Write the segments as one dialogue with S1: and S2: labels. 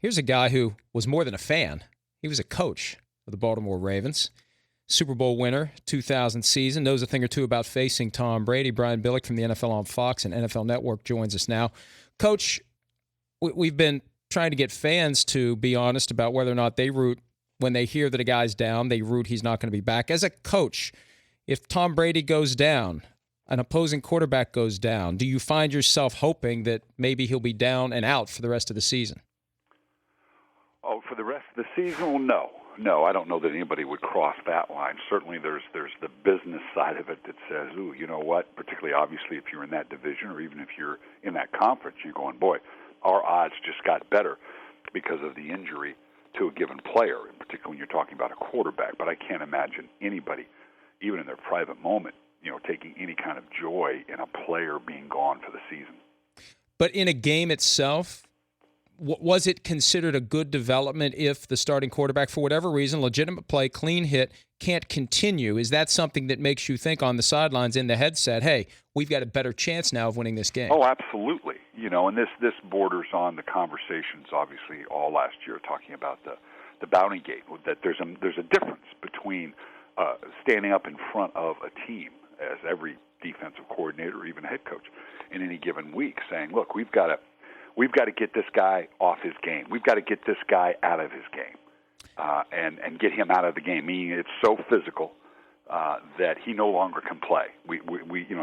S1: Here's a guy who was more than a fan. He was a coach of the Baltimore Ravens. Super Bowl winner, 2000 season, knows a thing or two about facing Tom Brady. Brian Billick from the NFL on Fox and NFL Network joins us now. Coach, we've been trying to get fans to be honest about whether or not they root when they hear that a guy's down, they root he's not going to be back. As a coach, if Tom Brady goes down, an opposing quarterback goes down, do you find yourself hoping that maybe he'll be down and out for the rest of the season?
S2: Oh, for the rest of the season? Well, no. No, I don't know that anybody would cross that line. Certainly there's the business side of it that says, ooh, you know what, particularly obviously if you're in that division or even if you're in that conference, you're going, boy, our odds just got better because of the injury to a given player, in particular when you're talking about a quarterback. But I can't imagine anybody, even in their private moment, taking any kind of joy in a player being gone for the season.
S1: But in a game itself, was it considered a good development if the starting quarterback, for whatever reason, legitimate play, clean hit, can't continue? Is that something that makes you think on the sidelines in the headset, hey, we've got a better chance now of winning this game?
S2: Oh, absolutely. And this borders on the conversations, obviously, all last year talking about the bountygate, that there's a difference between standing up in front of a team as every defensive coordinator or even head coach in any given week saying, look, we've got to get this guy off his game. We've got to get this guy out of his game and get him out of the game, meaning it's so physical that he no longer can play. We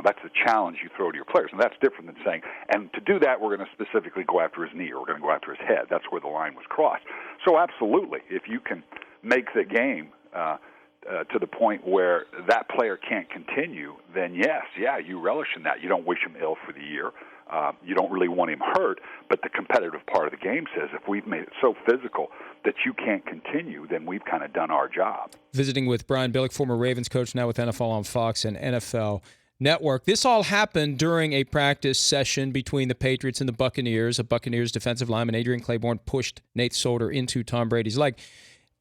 S2: that's the challenge you throw to your players, and that's different than saying, and to do that, we're going to specifically go after his knee or we're going to go after his head. That's where the line was crossed. So absolutely, if you can make the game to the point where that player can't continue, then yes, you relish in that. You don't wish him ill for the year. You don't really want him hurt, but the competitive part of the game says if we've made it so physical that you can't continue, then we've kind of done our job.
S1: Visiting with Brian Billick, former Ravens coach, now with NFL on Fox and NFL Network. This all happened during a practice session between the Patriots and the Buccaneers. A Buccaneers defensive lineman, Adrian Clayborn, pushed Nate Solder into Tom Brady's leg.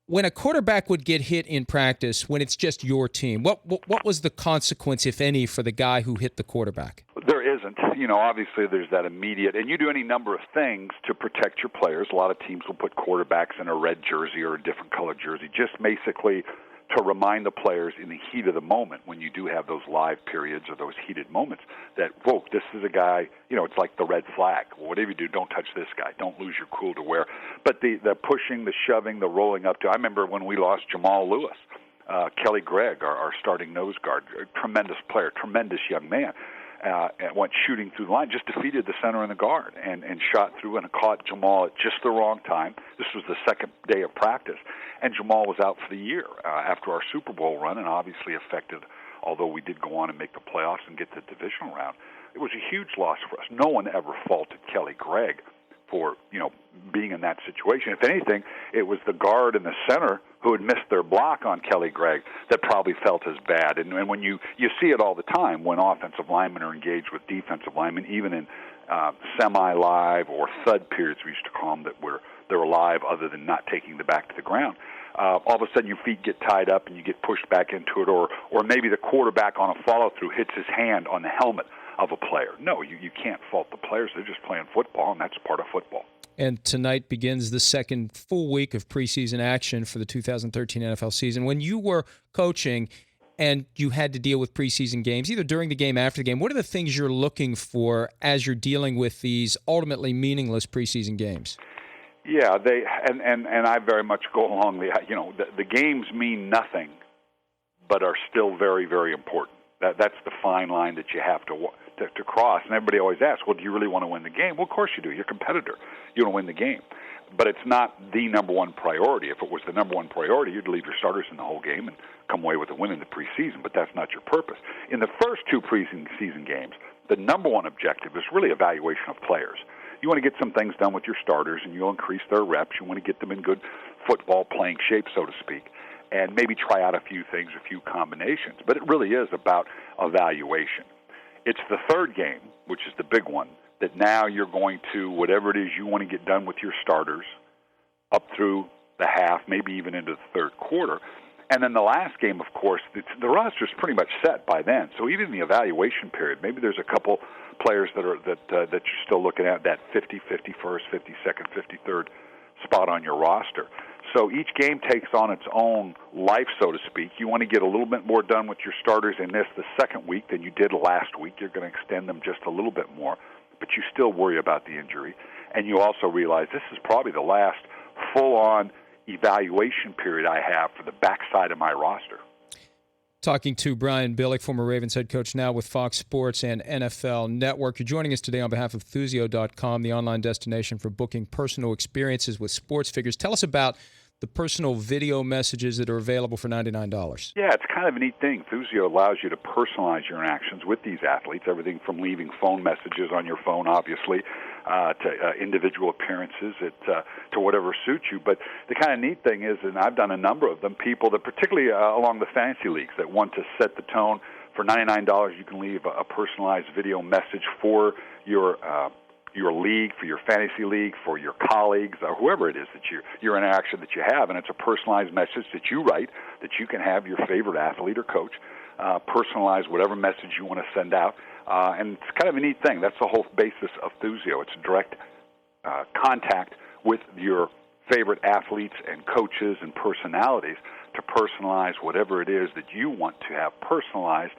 S1: When a quarterback would get hit in practice, when it's just your team, what was the consequence, if any, for the guy who hit the quarterback?
S2: There isn't. Obviously there's that immediate, and you do any number of things to protect your players. A lot of teams will put quarterbacks in a red jersey or a different colored jersey, just basically to remind the players in the heat of the moment when you do have those live periods or those heated moments that, whoa, this is a guy, it's like the red flag. Whatever you do, don't touch this guy. Don't lose your cool to wear. But the pushing, the shoving, the rolling up to, I remember when we lost Jamal Lewis, Kelly Gregg, our starting nose guard, a tremendous player, tremendous young man. Went shooting through the line, just defeated the center and the guard, and shot through and caught Jamal at just the wrong time. This was the second day of practice, and Jamal was out for the year after our Super Bowl run, and obviously affected, although we did go on and make the playoffs and get the divisional round. It was a huge loss for us. No one ever faulted Kelly Gregg for being in that situation. If anything, it was the guard and the center who had missed their block on Kelly Gregg that probably felt as bad. And when you see it all the time when offensive linemen are engaged with defensive linemen, even in semi-live or thud periods, we used to call them, that they were live other than not taking the back to the ground. All of a sudden your feet get tied up and you get pushed back into it, or maybe the quarterback on a follow-through hits his hand on the helmet of a player. No, you can't fault the players. They're just playing football, and that's part of football.
S1: And tonight begins the second full week of preseason action for the 2013 NFL season. When you were coaching and you had to deal with preseason games, either during the game, after the game, what are the things you're looking for as you're dealing with these ultimately meaningless preseason games?
S2: Yeah, and I very much go along the games mean nothing, but are still very, very important. That's the fine line that you have to cross. And everybody always asks, well, do you really want to win the game? Well, of course you do. You're a competitor. You want to win the game. But it's not the number one priority. If it was the number one priority, you'd leave your starters in the whole game and come away with a win in the preseason, but that's not your purpose. In the first two preseason games, the number one objective is really evaluation of players. You want to get some things done with your starters, and you'll increase their reps. You want to get them in good football playing shape, so to speak, and maybe try out a few things, a few combinations. But it really is about evaluation. It's the third game, which is the big one, that now you're going to, whatever it is you want to get done with your starters, up through the half, maybe even into the third quarter. And then the last game, of course, the roster's pretty much set by then. So even in the evaluation period, maybe there's a couple players that you're still looking at, that 50, 51st, 52nd, 53rd spot on your roster. So each game takes on its own life, so to speak. You want to get a little bit more done with your starters in the second week than you did last week. You're going to extend them just a little bit more, but you still worry about the injury. And you also realize this is probably the last full-on evaluation period I have for the backside of my roster.
S1: Talking to Brian Billick, former Ravens head coach, now with Fox Sports and NFL Network. You're joining us today on behalf of Thuzio.com, the online destination for booking personal experiences with sports figures. Tell us about the personal video messages that are available for $99.
S2: Yeah, it's kind of a neat thing. Thuzio allows you to personalize your interactions with these athletes, everything from leaving phone messages on your phone, obviously, to individual appearances, to whatever suits you. But the kind of neat thing is, and I've done a number of them, people that particularly along the fantasy leagues that want to set the tone. For $99, you can leave a personalized video message for your league, for your fantasy league, for your colleagues, or whoever it is that your interaction that you have, and it's a personalized message that you write that you can have your favorite athlete or coach personalize whatever message you want to send out, and it's kind of a neat thing. That's the whole basis of Thuzio. It's direct contact with your favorite athletes and coaches and personalities to personalize whatever it is that you want to have personalized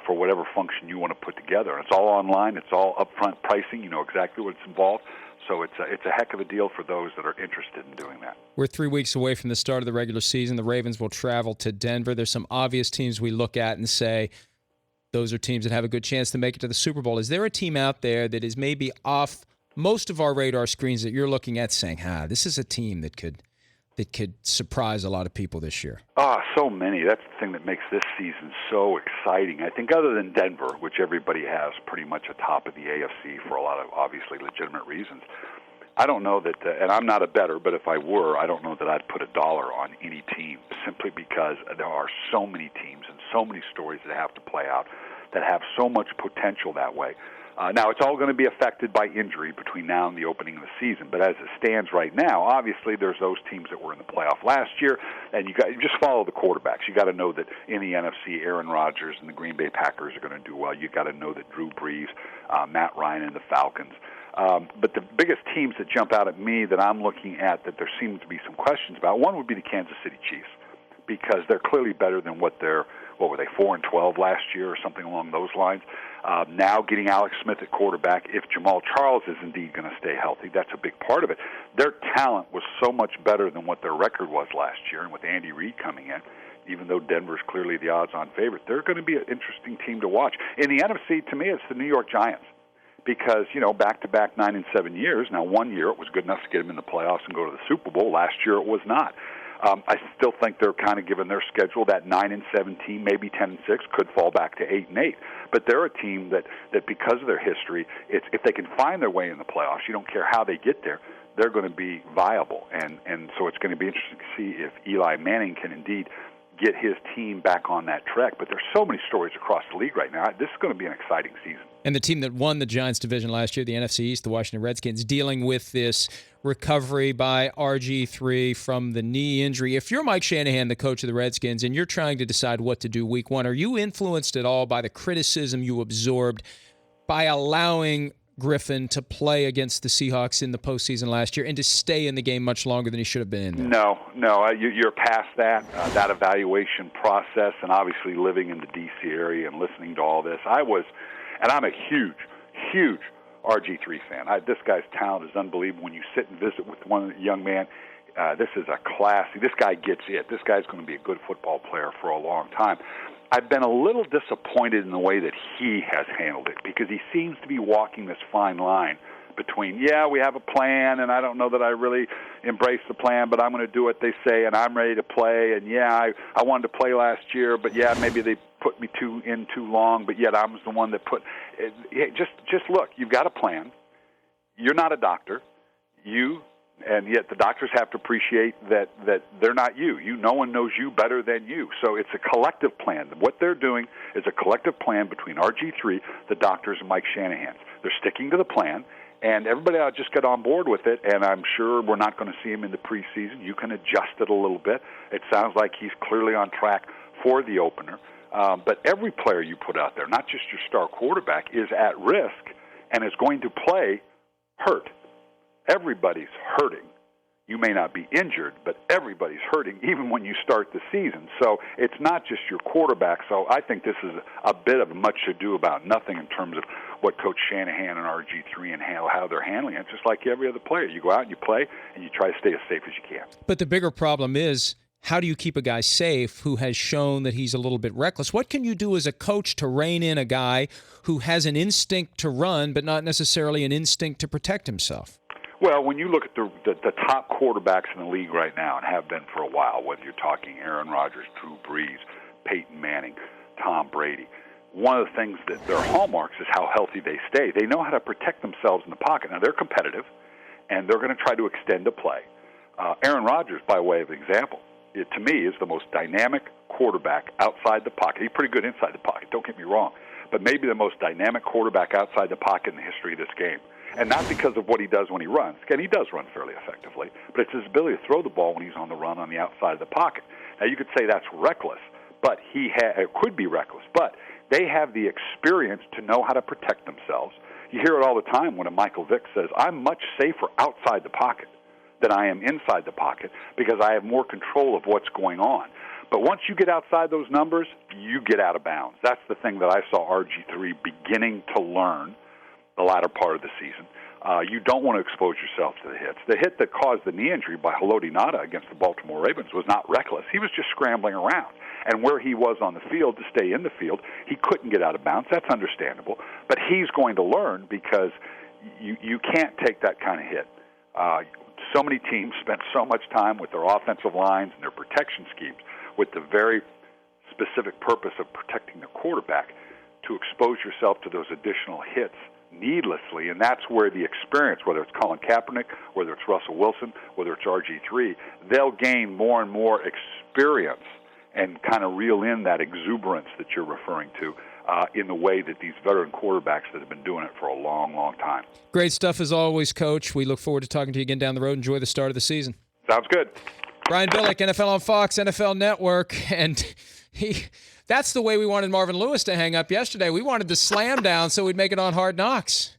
S2: for whatever function you want to put together. And it's all online. It's all upfront pricing. You know exactly what's involved. So it's a heck of a deal for those that are interested in doing that.
S1: We're 3 weeks away from the start of the regular season. The Ravens will travel to Denver. There's some obvious teams we look at and say those are teams that have a good chance to make it to the Super Bowl. Is there a team out there that is maybe off most of our radar screens that you're looking at saying, this is a team that could surprise a lot of people this year?
S2: So many. That's the thing that makes this season so exciting. I think other than Denver, which everybody has pretty much atop of the AFC for a lot of obviously legitimate reasons, I don't know that, and I'm not a bettor, but if I were, I don't know that I'd put $1 on any team simply because there are so many teams and so many stories that have to play out that have so much potential that way. Now, it's all going to be affected by injury between now and the opening of the season. But as it stands right now, obviously there's those teams that were in the playoff last year, and you just follow the quarterbacks. You got to know that in the NFC, Aaron Rodgers and the Green Bay Packers are going to do well. You got to know that Drew Brees, Matt Ryan, and the Falcons. But the biggest teams that jump out at me that I'm looking at that there seems to be some questions about, one would be the Kansas City Chiefs, because they're clearly better than what were they, 4-12 last year or something along those lines. Now getting Alex Smith at quarterback, if Jamal Charles is indeed going to stay healthy, that's a big part of it. Their talent was so much better than what their record was last year, and with Andy Reid coming in, even though Denver's clearly the odds-on favorite, they're going to be an interesting team to watch. In the NFC, to me, it's the New York Giants. Because, back-to-back 9 and 7 years. Now, 1 year it was good enough to get them in the playoffs and go to the Super Bowl. Last year it was not. I still think they're kind of given their schedule that 9-7 team, maybe 10-6, could fall back to 8-8. But they're a team that because of their history, if they can find their way in the playoffs, you don't care how they get there, they're going to be viable. And so it's going to be interesting to see if Eli Manning can indeed get his team back on that track. But there's so many stories across the league right now. This is going to be an exciting season.
S1: And the team that won the Giants division last year, the NFC East, the Washington Redskins, dealing with this recovery by RG3 from the knee injury. If you're Mike Shanahan, the coach of the Redskins, and you're trying to decide what to do week one, are you influenced at all by the criticism you absorbed by allowing Griffin to play against the Seahawks in the postseason last year and to stay in the game much longer than he should have been in there?
S2: No, you're past that evaluation process, and obviously living in the D.C. area and listening to all this. And I'm a huge RG3 fan. This guy's talent is unbelievable. When you sit and visit with one young man, this is a classy. This guy gets it. This guy's going to be a good football player for a long time. I've been a little disappointed in the way that he has handled it because he seems to be walking this fine line between, we have a plan, and I don't know that I really embrace the plan, but I'm going to do what they say, and I'm ready to play, and I wanted to play last year, but maybe they put me too long, but yet I was the one that put – just look, you've got a plan. You're not a doctor. And yet the doctors have to appreciate that they're not you. No one knows you better than you. So it's a collective plan. What they're doing is a collective plan between RG3, the doctors, and Mike Shanahan. They're sticking to the plan, and everybody ought to just get on board with it, and I'm sure we're not going to see him in the preseason. You can adjust it a little bit. It sounds like he's clearly on track for the opener. But every player you put out there, not just your star quarterback, is at risk and is going to play hurt. Everybody's hurting. you may not be injured, but everybody's hurting even when you start the season. So it's not just your quarterback. So I think this is a bit of much ado about nothing in terms of what Coach Shanahan and RG3 and how they're handling it. It's just like every other player. You go out and you play, and you try to stay as safe as you can.
S1: But the bigger problem is, how do you keep a guy safe who has shown that he's a little bit reckless? What can you do as a coach to rein in a guy who has an instinct to run but not necessarily an instinct to protect himself?
S2: Well, when you look at the top quarterbacks in the league right now and have been for a while, whether you're talking Aaron Rodgers, Drew Brees, Peyton Manning, Tom Brady, one of the things that their hallmarks is how healthy they stay. They know how to protect themselves in the pocket. Now, they're competitive, and they're going to try to extend a play. Aaron Rodgers, by way of example, to me, is the most dynamic quarterback outside the pocket. He's pretty good inside the pocket, don't get me wrong, but maybe the most dynamic quarterback outside the pocket in the history of this game. And not because of what he does when he runs. Again, he does run fairly effectively, but it's his ability to throw the ball when he's on the run on the outside of the pocket. Now, you could say that's reckless, but it could be reckless, but they have the experience to know how to protect themselves. You hear it all the time when a Michael Vick says, I'm much safer outside the pocket than I am inside the pocket because I have more control of what's going on. But once you get outside those numbers, you get out of bounds. That's the thing that I saw RG3 beginning to learn the latter part of the season. You don't want to expose yourself to the hits. The hit that caused the knee injury by Haloti Ngata against the Baltimore Ravens was not reckless. He was just scrambling around. And where he was on the field to stay in the field, he couldn't get out of bounds. That's understandable. But he's going to learn because you can't take that kind of hit. So many teams spend so much time with their offensive lines and their protection schemes with the very specific purpose of protecting the quarterback to expose yourself to those additional hits needlessly, and that's where the experience, whether it's Colin Kaepernick, whether it's Russell Wilson, whether it's RG3, they'll gain more and more experience and kind of reel in that exuberance that you're referring to in the way that these veteran quarterbacks that have been doing it for a long, long time.
S1: Great stuff as always, Coach. We look forward to talking to you again down the road. Enjoy the start of the season.
S2: Sounds good.
S1: Brian Billick, NFL on Fox, NFL Network, and that's the way we wanted Marvin Lewis to hang up yesterday. We wanted to slam down so we'd make it on Hard Knocks.